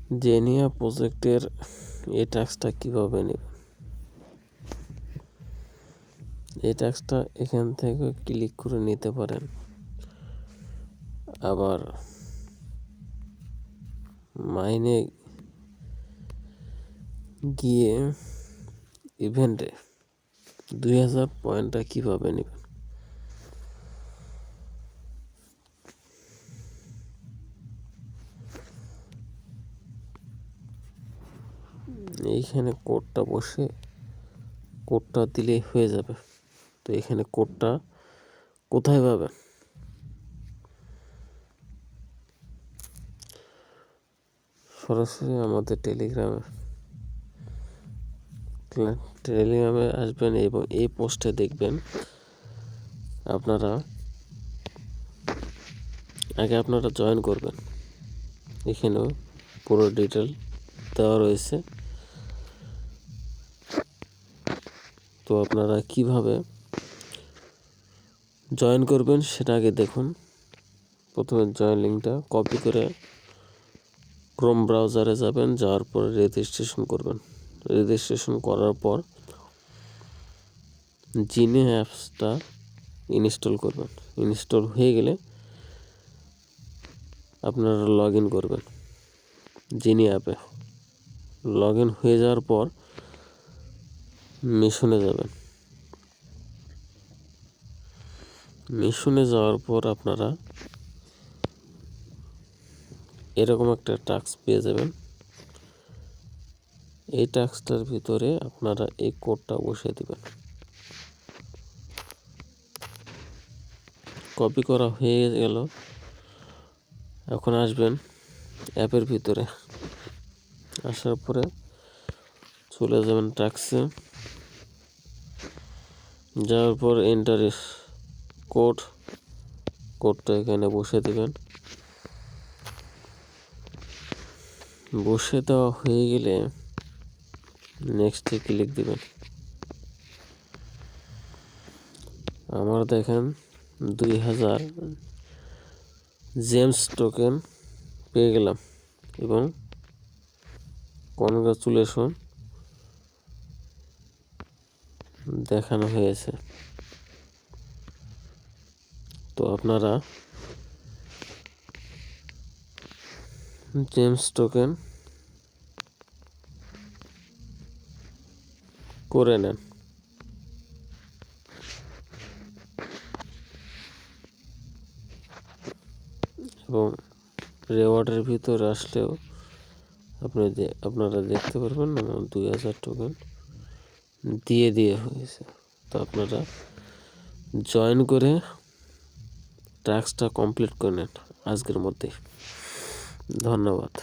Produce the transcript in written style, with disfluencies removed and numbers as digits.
জেনিয়া প্রজেক্টের এই টাস্কটা কীভাবে নেবেন? এই টাস্কটা এখান থেকে ক্লিক করে নিতে পারেন। আবার মাইনে গিয়ে ইভেন্টে 2000 পয়েন্টটা কীভাবে নেবেন? এইখানে কোডটা বসে কোডটা দিলেই হয়ে যাবে। তো এখানে কোডটা কোথায় পাবেন? সরাসরি আমাদের টেলিগ্রামে আসবেন এবং এই পোস্টে দেখবেন আপনারা জয়েন করবেন। এখানেও পুরো ডিটেল দেওয়া রয়েছে। তো আপনারা কিভাবে জয়েন করবেন সেটা আগে দেখুন। প্রথমে জয়েন লিঙ্কটা কপি করে ক্রোম ব্রাউজারে যাবেন, যাওয়ার পর রেজিস্ট্রেশন করবেন। রেজিস্ট্রেশন করার পর জিনি অ্যাপসটা ইনস্টল করবেন। ইনস্টল হয়ে গেলে আপনারা লগ ইন করবেন জিনি অ্যাপে। লগ ইন হয়ে যাওয়ার পর মিশনে যাবেন। মিশনে যাওয়ার পর আপনারা এরকম একটা টাস্ক পেয়ে যাবেন। এই টাস্কটার ভিতরে আপনারা এই কোডটা বসিয়ে দেবেন। কপি করা হয়ে গেল। এখন আসবেন অ্যাপের ভিতরে। আসার পরে চলে যাবেন টাস্কে। যাওয়ার পর এন্টার কোডটা এখানে বসিয়ে দেবেন। বসে দেওয়া হয়ে গেলে নেক্সটে ক্লিক দিবেন। আমার দেখেন 2000 জেমস টোকেন পেয়ে গেলাম এবং কনগ্রাচুলেশন দেখানো হয়েছে। তো আপনারা জেমস টোকেন করে নেন এবং রেওয়ার্ডের ভিতরে আসলেও আপনারা দেখতে পারবেন আমার 2000 টোকেন দিয়ে হয়েছে। তো আপনারা জয়েন করে টাস্কটা কমপ্লিট করে নেন আজকের মধ্যে। ধন্যবাদ।